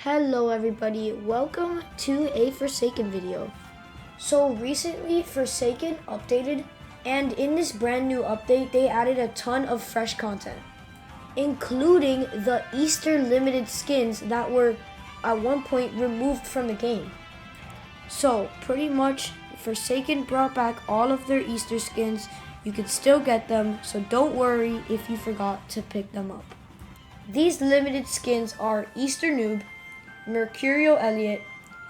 Hello everybody, welcome to a Forsaken video. So recently Forsaken updated, and in this brand new update they added a ton of fresh content, including the Easter limited skins that were at one point removed from the game. So pretty much Forsaken brought back all of their Easter skins. You can still get them, so don't worry if you forgot to pick them up. These limited skins are Easter Noob, Mercurial Elliot,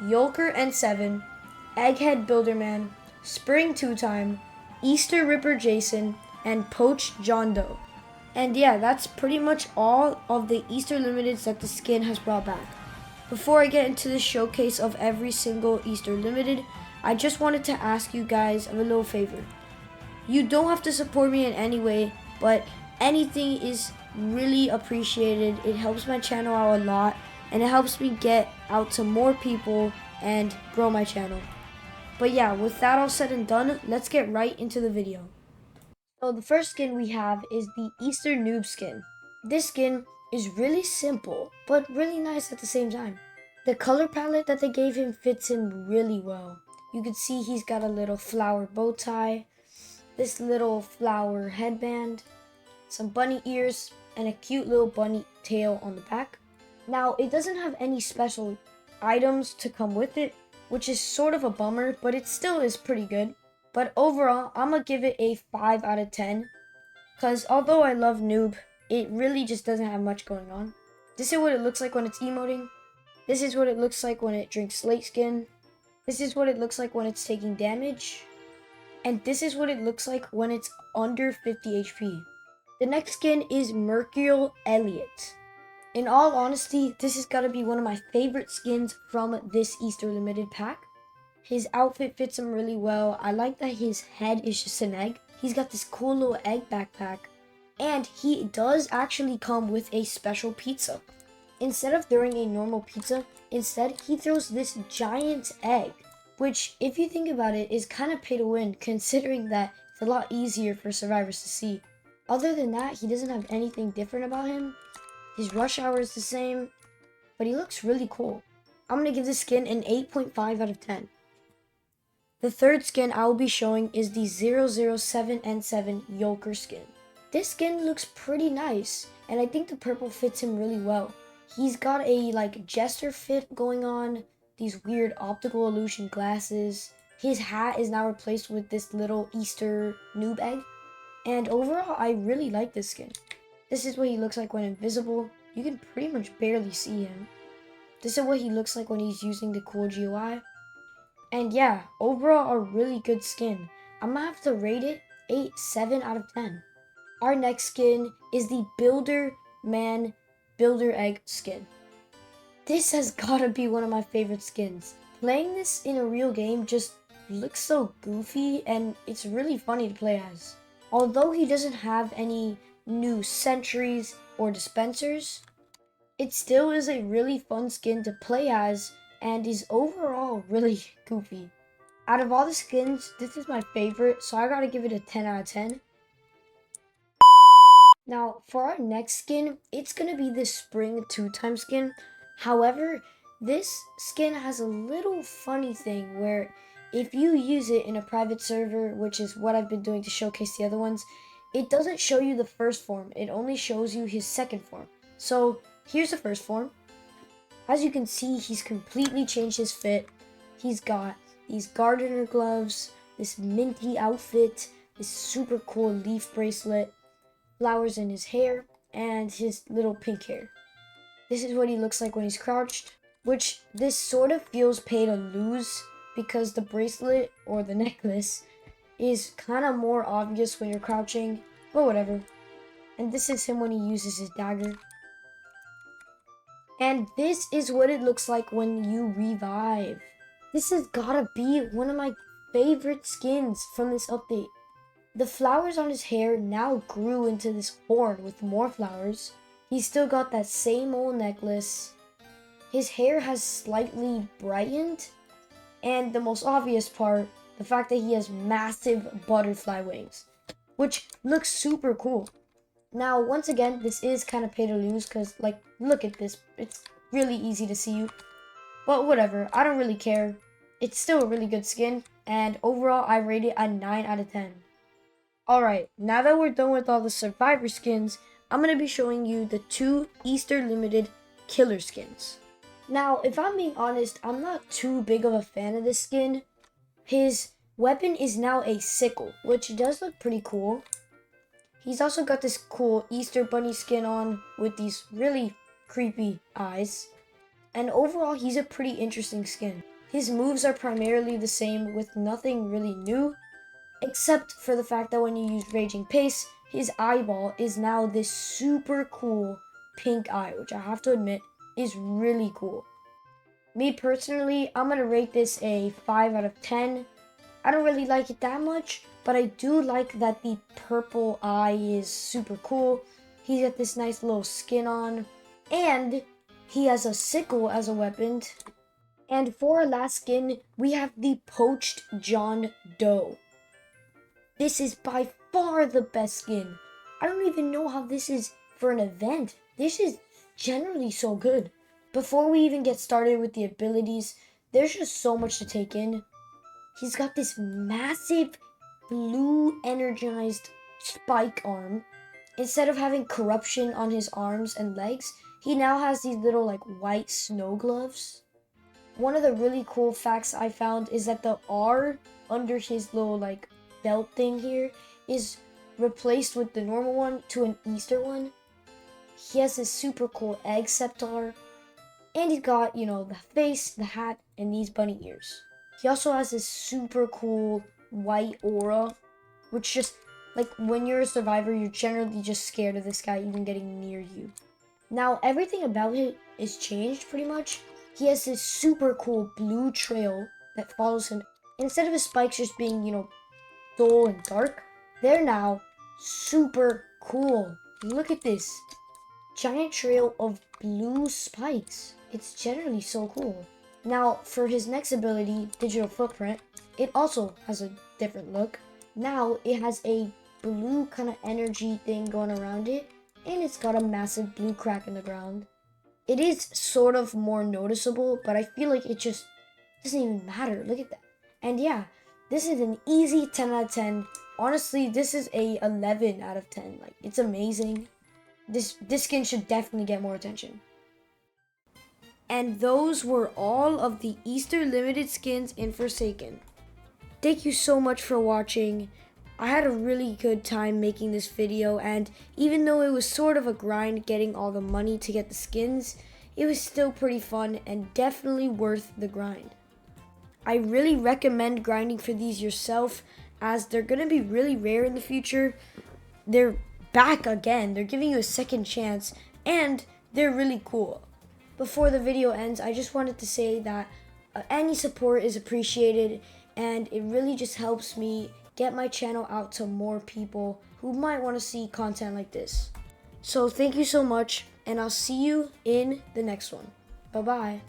Yolker and 7, Egghead Builderman, Spring 2-Time, Easter Ripper Jason, and Poached John Doe. And yeah, that's pretty much all of the Easter limiteds that the skin has brought back. Before I get into the showcase of every single Easter limited, I just wanted to ask you guys a little favor. You don't have to support me in any way, but anything is really appreciated. It helps my channel out a lot, and it helps me get out to more people and grow my channel. But yeah, with that all said and done, let's get right into the video. So the first skin we have is the Easter Noob skin. This skin is really simple, but really nice at the same time. The color palette that they gave him fits him really well. You can see he's got a little flower bow tie, this little flower headband, some bunny ears, and a cute little bunny tail on the back. Now, it doesn't have any special items to come with it, which is sort of a bummer, but it still is pretty good. But overall, I'm gonna give it a 5 out of 10, because although I love Noob, it really just doesn't have much going on. This is what it looks like when it's emoting. This is what it looks like when it drinks slate skin. This is what it looks like when it's taking damage. And this is what it looks like when it's under 50 HP. The next skin is Mercurial Elliot. In all honesty, this has got to be one of my favorite skins from this Easter limited pack. His outfit fits him really well. I like that his head is just an egg. He's got this cool little egg backpack. And he does actually come with a special pizza. Instead of throwing a normal pizza, instead he throws this giant egg, which, if you think about it, is kind of pay to win, considering that it's a lot easier for survivors to see. Other than that, he doesn't have anything different about him. His rush hour is the same, but he looks really cool. I'm going to give this skin an 8.5 out of 10. The third skin I will be showing is the 007N7 Yolker skin. This skin looks pretty nice, and I think the purple fits him really well. He's got a jester fit going on, these weird optical illusion glasses. His hat is now replaced with this little Easter noob egg. And overall, I really like this skin. This is what he looks like when invisible. You can pretty much barely see him. This is what he looks like when he's using the cool GUI. And yeah, overall a really good skin. I'm gonna have to rate it 7 out of 10. Our next skin is the Builderman Builder Egg skin. This has gotta be one of my favorite skins. Playing this in a real game just looks so goofy, and it's really funny to play as. Although he doesn't have any new sentries or dispensers, it still is a really fun skin to play as and is overall really goofy. Out of all the skins, this is my favorite, so I gotta give it a 10 out of 10. Now, for our next skin, it's gonna be the Spring 2-Time skin. However, this skin has a little funny thing where if you use it in a private server, which is what I've been doing to showcase the other ones, it doesn't show you the first form, it only shows you his second form. So here's the first form. As you can see, he's completely changed his fit. He's got these gardener gloves, this minty outfit, this super cool leaf bracelet, flowers in his hair, and his little pink hair. This is what he looks like when he's crouched, which this sort of feels pay to lose because the bracelet or the necklace is kind of more obvious when you're crouching, but whatever. And this is him when he uses his dagger. And this is what it looks like when you revive. This has gotta be one of my favorite skins from this update. The flowers on his hair now grew into this horn with more flowers. He's still got that same old necklace. His hair has slightly brightened. And the most obvious part, the fact that he has massive butterfly wings, which looks super cool. Now, once again, this is kind of pay to lose because, look at this. It's really easy to see you. But whatever, I don't really care. It's still a really good skin, and overall I rate it a 9 out of 10. Alright, now that we're done with all the survivor skins, I'm going to be showing you the 2 Easter limited killer skins. Now, if I'm being honest, I'm not too big of a fan of this skin. His weapon is now a sickle, which does look pretty cool. He's also got this cool Easter bunny skin on with these really creepy eyes. And overall, he's a pretty interesting skin. His moves are primarily the same with nothing really new, except for the fact that when you use Raging Pace, his eyeball is now this super cool pink eye, which I have to admit is really cool. Me personally, I'm going to rate this a 5 out of 10. I don't really like it that much, but I do like that the purple eye is super cool. He's got this nice little skin on, and he has a sickle as a weapon. And for our last skin, we have the Poached John Doe. This is by far the best skin. I don't even know how this is for an event. This is generally so good. Before we even get started with the abilities, there's just so much to take in. He's got this massive blue energized spike arm. Instead of having corruption on his arms and legs, he now has these little like white snow gloves. One of the really cool facts I found is that the R under his little like belt thing here is replaced with the normal one to an Easter one. He has this super cool egg scepter, and he's got, you know, the face, the hat, and these bunny ears. He also has this super cool white aura, which just, like, when you're a survivor, you're generally just scared of this guy even getting near you. Now, everything about him is changed pretty much. He has this super cool blue trail that follows him. Instead of his spikes just being, you know, dull and dark, they're now super cool. Look at this giant trail of blue spikes. It's generally so cool. Now, for his next ability, Digital Footprint, it also has a different look. Now, it has a blue kind of energy thing going around it, and it's got a massive blue crack in the ground. It is sort of more noticeable, but I feel like it just doesn't even matter. Look at that. And yeah, this is an easy 10 out of 10. Honestly, this is a 11 out of 10. Like, it's amazing. This skin should definitely get more attention. And those were all of the Easter limited skins in Forsaken. Thank you so much for watching. I had a really good time making this video, and even though it was sort of a grind getting all the money to get the skins, it was still pretty fun and definitely worth the grind. I really recommend grinding for these yourself, as they're going to be really rare in the future. They're back again, they're giving you a second chance, and they're really cool. Before the video ends, I just wanted to say that any support is appreciated, and it really just helps me get my channel out to more people who might want to see content like this. So thank you so much, and I'll see you in the next one. Bye-bye.